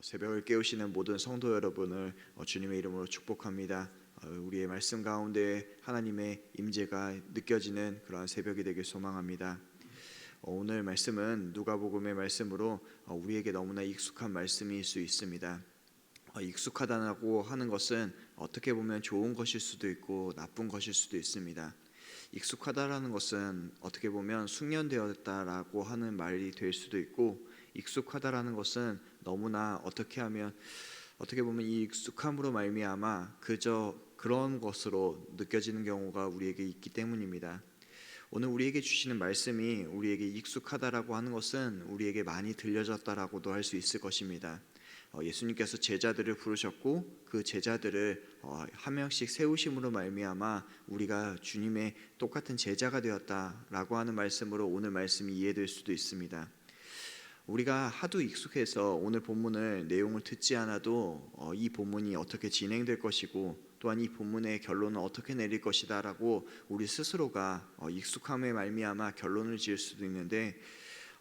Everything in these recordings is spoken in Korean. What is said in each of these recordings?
새벽을 깨우시는 모든 성도 여러분을 주님의 이름으로 축복합니다. 우리의 말씀 가운데 하나님의 임재가 느껴지는 그러한 새벽이 되길 소망합니다. 오늘 말씀은 누가복음의 말씀으로 우리에게 너무나 익숙한 말씀일 수 있습니다. 익숙하다고 하는 것은 어떻게 보면 좋은 것일 수도 있고 나쁜 것일 수도 있습니다. 익숙하다라는 것은 어떻게 보면 숙련되었다라고 하는 말이 될 수도 있고, 익숙하다라는 것은 너무나 어떻게 보면 이 익숙함으로 말미암아 그저 그런 것으로 느껴지는 경우가 우리에게 있기 때문입니다. 오늘 우리에게 주시는 말씀이 우리에게 익숙하다라고 하는 것은 우리에게 많이 들려졌다라고도 할 수 있을 것입니다. 예수님께서 제자들을 부르셨고 그 제자들을 한 명씩 세우심으로 말미암아 우리가 주님의 똑같은 제자가 되었다라고 하는 말씀으로 오늘 말씀이 이해될 수도 있습니다. 우리가 하도 익숙해서 오늘 본문을 내용을 듣지 않아도 이 본문이 어떻게 진행될 것이고 또한 이 본문의 결론은 어떻게 내릴 것이다 라고 우리 스스로가 익숙함에 말미암아 결론을 지을 수도 있는데,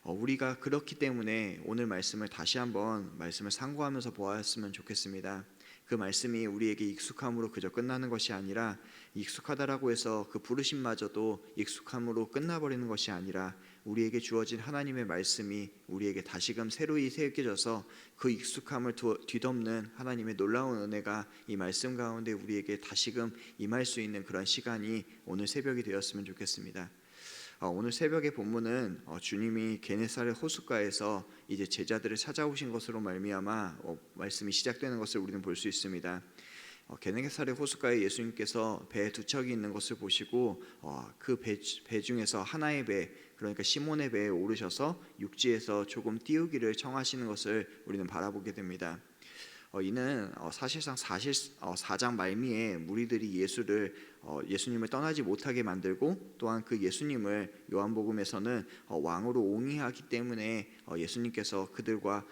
우리가 그렇기 때문에 오늘 말씀을 다시 한번 말씀을 상고하면서 보았으면 좋겠습니다. 그 말씀이 우리에게 익숙함으로 그저 끝나는 것이 아니라, 익숙하다라고 해서 그 부르심마저도 익숙함으로 끝나버리는 것이 아니라 우리에게 주어진 하나님의 말씀이 우리에게 다시금 새로이 새겨져서 그 익숙함을 뒤덮는 하나님의 놀라운 은혜가 이 말씀 가운데 우리에게 다시금 임할 수 있는 그런 시간이 오늘 새벽이 되었으면 좋겠습니다. 오늘 새벽의 본문은 주님이 게네사렛 호숫가에서 이제 제자들을 찾아오신 것으로 말미암아 말씀이 시작되는 것을 우리는 볼 수 있습니다. 게네사렛 호숫가에 예수님께서 배 두 척이 있는 것을 보시고 그 배 중에서 하나의 배, 그러니까 시몬의 배에 오르셔서 육지에서 조금 띄우기를 청하시는 것을 우리는 바라보게 됩니다. 이는 사실상 4장 말미에 무리들이 예수님을 떠나지 못하게 만들고, 또한 그 예수님을 요한복음에서는 왕으로 옹이하기 때문에 예수님께서 그들과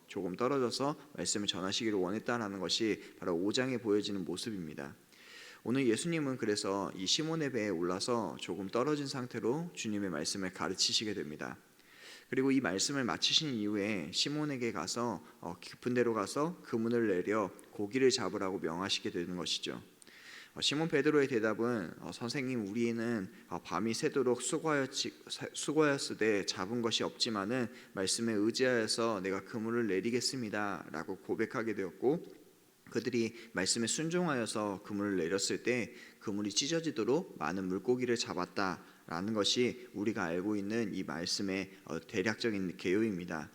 조금 떨어져서 말씀을 전하시기를 원했다라는 것이 바로 5장에 보여지는 모습입니다. 오늘 예수님은 그래서 이 시몬의 배에 올라서 조금 떨어진 상태로 주님의 말씀을 가르치시게 됩니다. 그리고 이 말씀을 마치신 이후에 시몬에게 가서 깊은 데로 가서 그물을 내려 고기를 잡으라고 명하시게 되는 것이죠. 시몬 베드로의 대답은 선생님, 우리는 밤이 새도록 수고하였으되 잡은 것이 없지만은 말씀에 의지하여서 내가 그물을 내리겠습니다 라고 고백하게 되었고, 그들이 말씀에 순종하여서 그물을 내렸을 때 그물이 찢어지도록 많은 물고기를 잡았다라는 것이 우리가 알고 있는 이 말씀의 대략적인 개요입니다.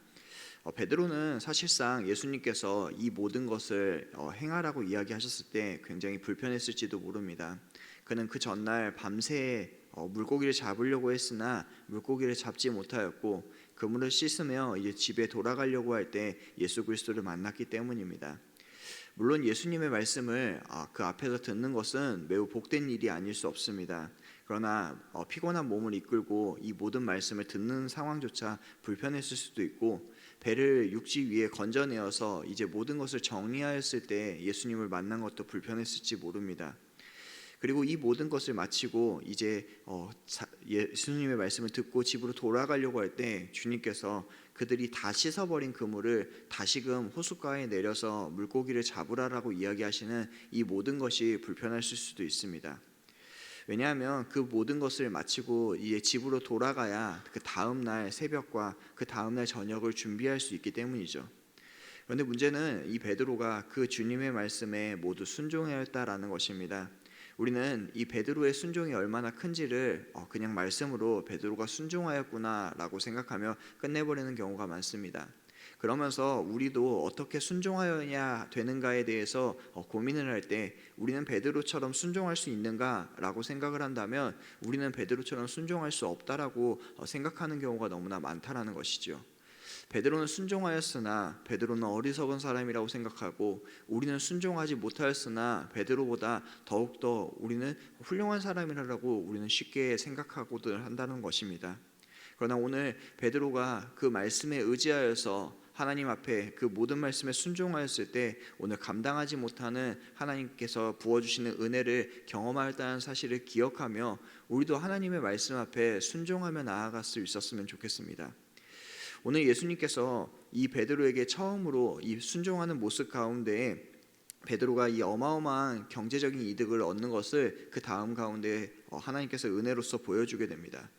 베드로는 사실상 예수님께서 이 모든 것을 행하라고 이야기하셨을 때 굉장히 불편했을지도 모릅니다. 그는 그 전날 밤새 물고기를 잡으려고 했으나 물고기를 잡지 못하였고, 그물을 씻으며 이제 집에 돌아가려고 할 때 예수 그리스도를 만났기 때문입니다. 물론 예수님의 말씀을 그 앞에서 듣는 것은 매우 복된 일이 아닐 수 없습니다. 그러나 피곤한 몸을 이끌고 이 모든 말씀을 듣는 상황조차 불편했을 수도 있고, 배를 육지 위에 건져내어서 이제 모든 것을 정리하였을 때 예수님을 만난 것도 불편했을지 모릅니다. 그리고 이 모든 것을 마치고 이제 예수님의 말씀을 듣고 집으로 돌아가려고 할 때 주님께서 그들이 다 씻어버린 그물을 다시금 호숫가에 내려서 물고기를 잡으라라고 이야기하시는 이 모든 것이 불편하실 수도 있습니다. 왜냐하면 그 모든 것을 마치고 이제 집으로 돌아가야 그 다음날 새벽과 그 다음날 저녁을 준비할 수 있기 때문이죠. 그런데 문제는 이 베드로가 그 주님의 말씀에 모두 순종해야 했다라는 것입니다. 우리는 이 베드로의 순종이 얼마나 큰지를 그냥 말씀으로 베드로가 순종하였구나라고 생각하며 끝내버리는 경우가 많습니다. 그러면서 우리도 어떻게 순종하여야 되는가에 대해서 고민을 할 때 우리는 베드로처럼 순종할 수 있는가라고 생각을 한다면 우리는 베드로처럼 순종할 수 없다라고 생각하는 경우가 너무나 많다라는 것이죠. 베드로는 순종하였으나 베드로는 어리석은 사람이라고 생각하고, 우리는 순종하지 못하였으나 베드로보다 더욱더 우리는 훌륭한 사람이라고 우리는 쉽게 생각하고들 한다는 것입니다. 그러나 오늘 베드로가 그 말씀에 의지하여서 하나님 앞에 그 모든 말씀에 순종하였을 때 오늘 감당하지 못하는 하나님께서 부어주시는 은혜를 경험하였다는 사실을 기억하며 우리도 하나님의 말씀 앞에 순종하며 나아갈 수 있었으면 좋겠습니다. 오늘 예수님께서 이 베드로에게 처음으로 이 순종하는 모습 가운데 베드로가 이 어마어마한 경제적인 이득을 얻는 것을 그 다음 가운데 하나님께서 은혜로서 보여주게 됩니다.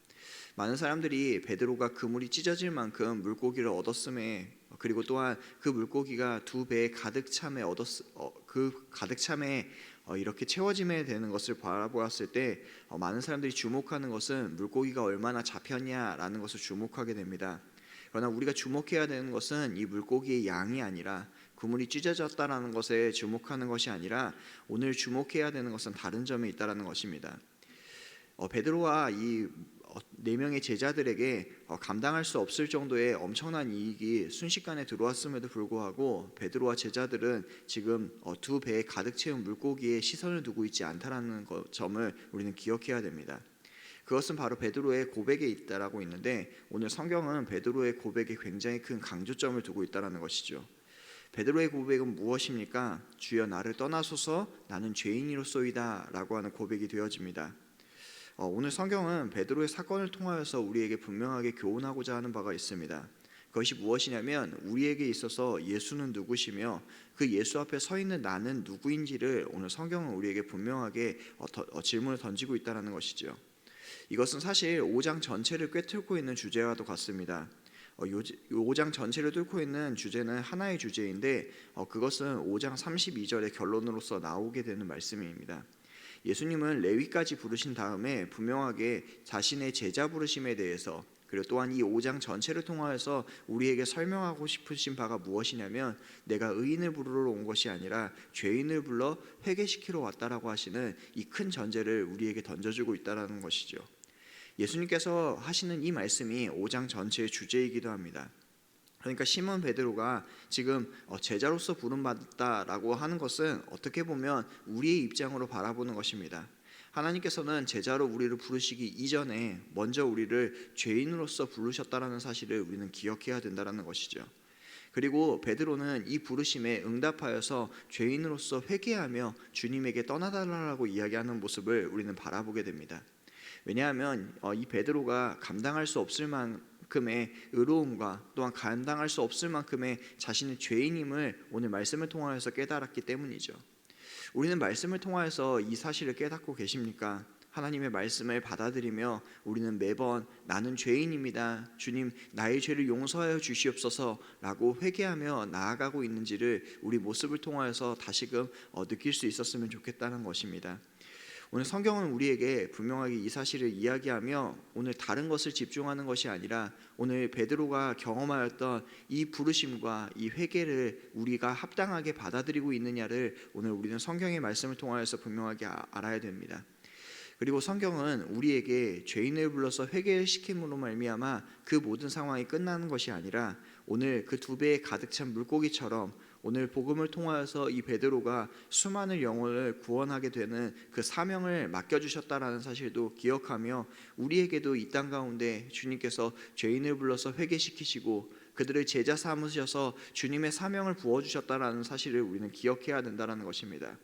많은 사람들이 베드로가 그물이 찢어질 만큼 물고기를 얻었음에, 그리고 또한 그 물고기가 2배에 가득 참에 그 가득 참에 이렇게 채워지게 되는 것을 바라보았을 때 많은 사람들이 주목하는 것은 물고기가 얼마나 잡혔냐라는 것을 주목하게 됩니다. 그러나 우리가 주목해야 되는 것은 이 물고기의 양이 아니라 그물이 찢어졌다라는 것에 주목하는 것이 아니라 오늘 주목해야 되는 것은 다른 점에 있다라는 것입니다. 베드로와 이 4명의 제자들에게 감당할 수 없을 정도의 엄청난 이익이 순식간에 들어왔음에도 불구하고 베드로와 제자들은 지금 2배에 가득 채운 물고기에 시선을 두고 있지 않다라는 점을 우리는 기억해야 됩니다. 그것은 바로 베드로의 고백에 있다라고 있는데, 오늘 성경은 베드로의 고백에 굉장히 큰 강조점을 두고 있다라는 것이죠. 베드로의 고백은 무엇입니까? 주여 나를 떠나소서 나는 죄인이로소이다 라고 하는 고백이 되어집니다. 오늘 성경은 베드로의 사건을 통하여서 우리에게 분명하게 교훈하고자 하는 바가 있습니다. 그것이 무엇이냐면 우리에게 있어서 예수는 누구시며 그 예수 앞에 서 있는 나는 누구인지를 오늘 성경은 우리에게 분명하게 질문을 던지고 있다는 것이죠. 이것은 사실 5장 전체를 꿰뚫고 있는 주제와도 같습니다. 5장 전체를 뚫고 있는 주제는 하나의 주제인데 그것은 5장 32절의 결론으로서 나오게 되는 말씀입니다. 예수님은 레위까지 부르신 다음에 분명하게 자신의 제자 부르심에 대해서, 그리고 또한 이 5장 전체를 통하여서 우리에게 설명하고 싶으신 바가 무엇이냐면 내가 의인을 부르러 온 것이 아니라 죄인을 불러 회개시키러 왔다라고 하시는 이 큰 전제를 우리에게 던져주고 있다는 것이죠. 예수님께서 하시는 이 말씀이 5장 전체의 주제이기도 합니다. 그러니까 시몬 베드로가 지금 제자로서 부름받았다라고 하는 것은 어떻게 보면 우리의 입장으로 바라보는 것입니다. 하나님께서는 제자로 우리를 부르시기 이전에 먼저 우리를 죄인으로서 부르셨다라는 사실을 우리는 기억해야 된다는 것이죠. 그리고 베드로는 이 부르심에 응답하여서 죄인으로서 회개하며 주님에게 떠나달라고 이야기하는 모습을 우리는 바라보게 됩니다. 왜냐하면 이 베드로가 감당할 수 없을 만큼의 의로움과 또한 감당할 수 없을 만큼의 자신의 죄인임을 오늘 말씀을 통하여서 깨달았기 때문이죠. 우리는 말씀을 통하여서 이 사실을 깨닫고 계십니까? 하나님의 말씀을 받아들이며 우리는 매번 나는 죄인입니다, 주님 나의 죄를 용서하여 주시옵소서 라고 회개하며 나아가고 있는지를 우리 모습을 통하여서 다시금 느낄 수 있었으면 좋겠다는 것입니다. 오늘 성경은 우리에게 분명하게 이 사실을 이야기하며 오늘 다른 것을 집중하는 것이 아니라 오늘 베드로가 경험하였던 이 부르심과 이 회개를 우리가 합당하게 받아들이고 있느냐를 오늘 우리는 성경의 말씀을 통하여서 분명하게 알아야 됩니다. 그리고 성경은 우리에게 죄인을 불러서 회개를 시킴으로 말미암아 그 모든 상황이 끝나는 것이 아니라 오늘 그 2배에 가득 찬 물고기처럼 오늘 복음을 통하여서 이 베드로가 수많은 영혼을 구원하게 되는 그 사명을 맡겨주셨다라는 사실도 기억하며 우리에게도 이 땅 가운데 주님께서 죄인을 불러서 회개시키시고 그들을 제자 삼으셔서 주님의 사명을 부어주셨다라는 사실을 우리는 기억해야 된다는 것입니다.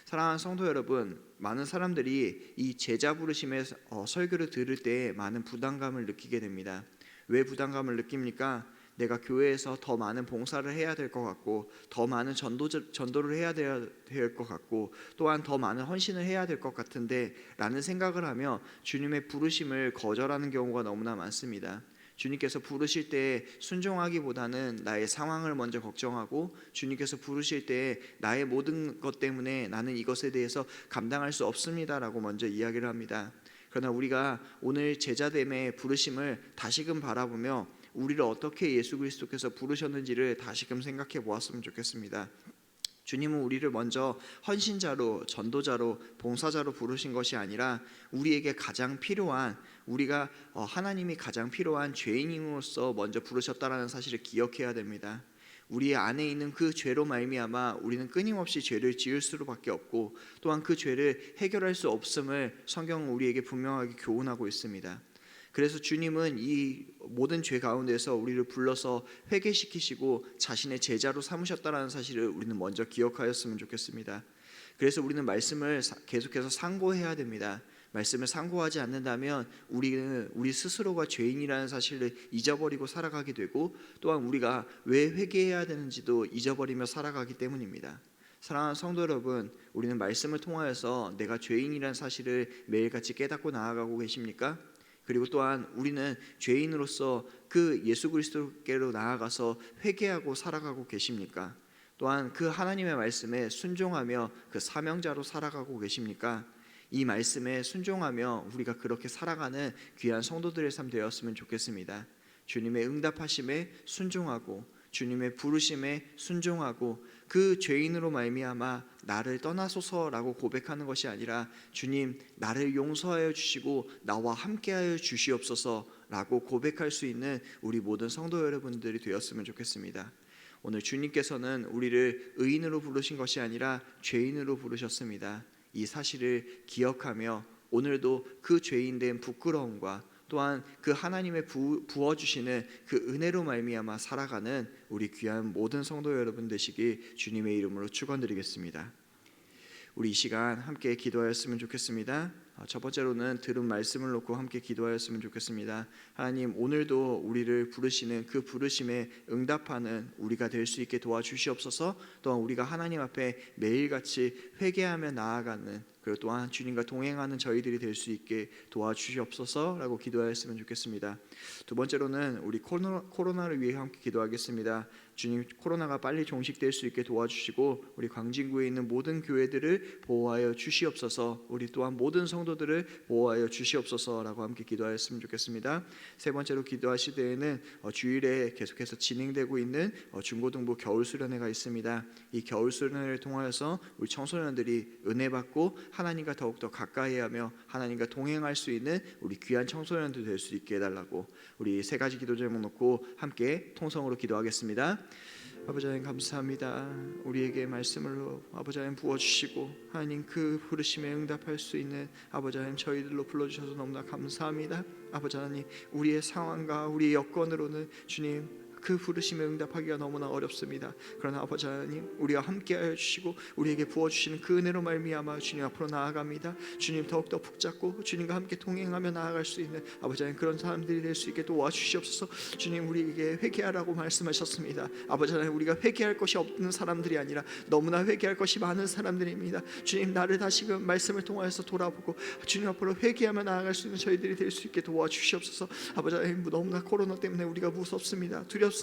사랑하는 성도 여러분, 많은 사람들이 이 제자 부르심의 설교를 들을 때 많은 부담감을 느끼게 됩니다. 왜 부담감을 느낍니까? 내가 교회에서 더 많은 봉사를 해야 될 것 같고 더 많은 전도를 해야 될 것 같고 또한 더 많은 헌신을 해야 될 것 같은데 라는 생각을 하며 주님의 부르심을 거절하는 경우가 너무나 많습니다. 주님께서 부르실 때 순종하기보다는 나의 상황을 먼저 걱정하고 주님께서 부르실 때 나의 모든 것 때문에 나는 이것에 대해서 감당할 수 없습니다라고 먼저 이야기를 합니다. 그러나 우리가 오늘 제자됨의 부르심을 다시금 바라보며 우리를 어떻게 예수 그리스도께서 부르셨는지를 다시금 생각해 보았으면 좋겠습니다. 주님은 우리를 먼저 헌신자로, 전도자로, 봉사자로 부르신 것이 아니라 우리에게 가장 필요한, 우리가 하나님이 가장 필요한 죄인으로서 먼저 부르셨다라는 사실을 기억해야 됩니다. 우리 안에 있는 그 죄로 말미암아 우리는 끊임없이 죄를 지을 수밖에 없고 또한 그 죄를 해결할 수 없음을 성경은 우리에게 분명하게 교훈하고 있습니다. 그래서 주님은 이 모든 죄 가운데서 우리를 불러서 회개시키시고 자신의 제자로 삼으셨다는 사실을 우리는 먼저 기억하였으면 좋겠습니다. 그래서 우리는 말씀을 계속해서 상고해야 됩니다. 말씀을 상고하지 않는다면 우리는 우리 스스로가 죄인이라는 사실을 잊어버리고 살아가게 되고, 또한 우리가 왜 회개해야 되는지도 잊어버리며 살아가기 때문입니다. 사랑하는 성도 여러분, 우리는 말씀을 통하여서 내가 죄인이라는 사실을 매일같이 깨닫고 나아가고 계십니까? 그리고 또한 우리는 죄인으로서 그 예수 그리스도께로 나아가서 회개하고 살아가고 계십니까? 또한 그 하나님의 말씀에 순종하며 그 사명자로 살아가고 계십니까? 이 말씀에 순종하며 우리가 그렇게 살아가는 귀한 성도들의 삶 되었으면 좋겠습니다. 주님의 응답하심에 순종하고 주님의 부르심에 순종하고 그 죄인으로 말미암아 나를 떠나소서라고 고백하는 것이 아니라 주님 나를 용서하여 주시고 나와 함께하여 주시옵소서라고 고백할 수 있는 우리 모든 성도 여러분들이 되었으면 좋겠습니다. 오늘 주님께서는 우리를 의인으로 부르신 것이 아니라 죄인으로 부르셨습니다. 이 사실을 기억하며 오늘도 그 죄인된 부끄러움과 또한 그 하나님의 부어주시는 그 은혜로 말미암아 살아가는 우리 귀한 모든 성도 여러분 되시기 주님의 이름으로 축원드리겠습니다. 우리 이 시간 함께 기도하였으면 좋겠습니다. 첫 번째로는 들은 말씀을 놓고 함께 기도하였으면 좋겠습니다. 하나님, 오늘도 우리를 부르시는 그 부르심에 응답하는 우리가 될 수 있게 도와주시옵소서. 또한 우리가 하나님 앞에 매일같이 회개하며 나아가는, 그리고 또한 주님과 동행하는 저희들이 될 수 있게 도와주시옵소서라고 기도하였으면 좋겠습니다. 두 번째로는 우리 코로나를 위해 함께 기도하겠습니다. 주님, 코로나가 빨리 종식될 수 있게 도와주시고 우리 광진구에 있는 모든 교회들을 보호하여 주시옵소서. 우리 또한 모든 성도들을 보호하여 주시옵소서라고 함께 기도하였으면 좋겠습니다. 세 번째로 기도하실 때에는 주일에 계속해서 진행되고 있는 중고등부 겨울수련회가 있습니다. 이 겨울수련회를 통하여서 우리 청소년들이 은혜 받고 하나님과 더욱더 가까이하며 하나님과 동행할 수 있는 우리 귀한 청소년들 될 수 있게 해달라고 우리 세 가지 기도 제목 놓고 함께 통성으로 기도하겠습니다. 아버지 하나님 감사합니다. 우리에게 말씀을 아버지 하나님 부어주시고 하나님 그 부르심에 응답할 수 있는 아버지 하나님 저희들로 불러주셔서 너무나 감사합니다. 아버지 하나님 우리의 상황과 우리의 여건으로는 주님 그 부르심에 응답하기가 너무나 어렵습니다. 그러나 아버지 하나님 우리와 함께하여 주시고 우리에게 부어주시는 그 은혜로 말미암아 주님 앞으로 나아갑니다. 주님 더욱더 붙잡고 주님과 함께 동행하며 나아갈 수 있는 아버지 하나님 그런 사람들이 될 수 있게 도와주시옵소서. 주님 우리에게 회개하라고 말씀하셨습니다. 아버지 하나님 우리가 회개할 것이 없는 사람들이 아니라 너무나 회개할 것이 많은 사람들입니다. 주님 나를 다시금 말씀을 통하여서 돌아보고 주님 앞으로 회개하며 나아갈 수 있는 저희들이 될 수 있게 도와주시옵소서. 아버지 하나님 너무나 코로나 때문에 우리가 무섭습니다. 두렵습니다.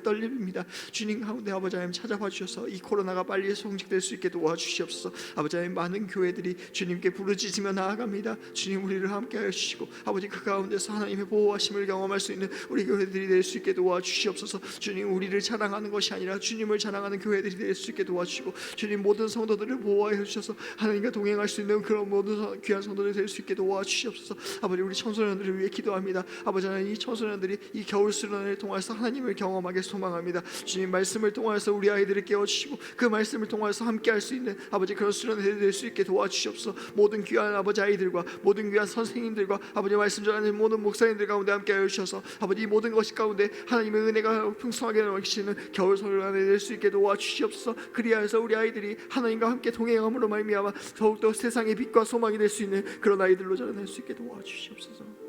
떨립니다. 주님 가운데 아버지 하나님 찾아봐 주셔서 이 코로나가 빨리 종식될 수 있게 도와주시옵소서. 아버지 하나님 많은 교회들이 주님께 부르짖으며 나아갑니다. 주님 우리를 함께하여 주시고 아버지 그 가운데서 하나님의 보호하심을 경험할 수 있는 우리 교회들이 될 수 있게 도와주시옵소서. 주님 우리를 자랑하는 것이 아니라 주님을 자랑하는 교회들이 될 수 있게 도와주시고 주님 모든 성도들을 보호하여 주셔서 하나님과 동행할 수 있는 그런 모든 귀한 성도들이 될 수 있게 도와주시옵소서. 아버지 우리 청소년들을 위해 기도합니다. 아버지 하나님 이 청소년들이 이 겨울 수련을 통해서 하나님을 경험하게 소망합니다. 주님 말씀을 통해서 우리 아이들을 깨워주시고 그 말씀을 통해서 함께할 수 있는 아버지 그런 수련회들이 될 수 있게 도와주시옵소서. 모든 귀한 아버지 아이들과 모든 귀한 선생님들과 아버지 말씀 전하는 모든 목사님들 가운데 함께하여 주셔서 아버지 이 모든 것이 가운데 하나님의 은혜가 풍성하게 넘치는 겨울 수련회 될 수 있게 도와주시옵소서. 그리하여서 우리 아이들이 하나님과 함께 동행함으로 말미암아 더욱더 세상의 빛과 소망이 될 수 있는 그런 아이들로 자라날 수 있게 도와주시옵소서.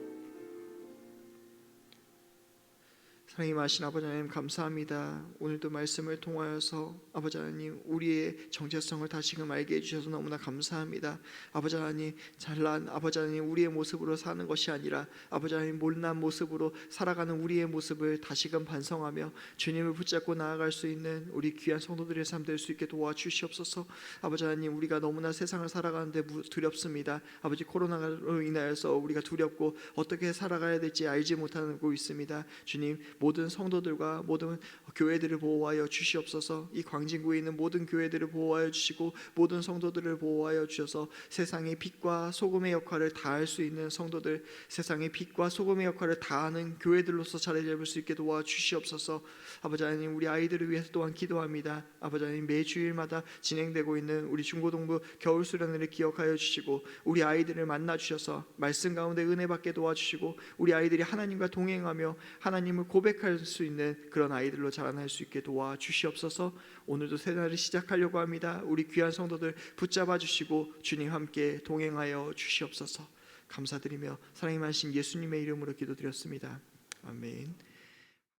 사랑이 많으신 아버지 하나님 감사합니다. 오늘도 말씀을 통하여서 아버지 하나님 우리의 정체성을 다시금 알게 해주셔서 너무나 감사합니다. 아버지 하나님 잘난 아버지 하나님 우리의 모습으로 사는 것이 아니라 아버지 하나님 못난 모습으로 살아가는 우리의 모습을 다시금 반성하며 주님을 붙잡고 나아갈 수 있는 우리 귀한 성도들의 삶 될 수 있게 도와주시옵소서. 아버지 하나님 우리가 너무나 세상을 살아가는데 두렵습니다. 아버지 코로나로 인하여서 우리가 두렵고 어떻게 살아가야 될지 알지 못하고 있습니다. 주님 모든 성도들과 모든 교회들을 보호하여 주시옵소서. 이 광진구에 있는 모든 교회들을 보호하여 주시고 모든 성도들을 보호하여 주셔서 세상의 빛과 소금의 역할을 다할 수 있는 성도들, 세상의 빛과 소금의 역할을 다하는 교회들로서 자리 잡을 수 있게 도와주시옵소서. 아버지 하나님 우리 아이들을 위해서 또한 기도합니다. 아버지 하나님 매 주일마다 진행되고 있는 우리 중고등부 겨울 수련회를 기억하여 주시고 우리 아이들을 만나 주셔서 말씀 가운데 은혜 받게 도와주시고 우리 아이들이 하나님과 동행하며 하나님을 고백할 수 있는 그런 아이들로 자라날 수 있게 도와주시옵소서. 오늘도 새 날을 시작하려고 합니다. 우리 귀한 성도들 붙잡아 주시고 주님 함께 동행하여 주시옵소서. 감사드리며 사랑이 많으신 예수님의 이름으로 기도드렸습니다. 아멘.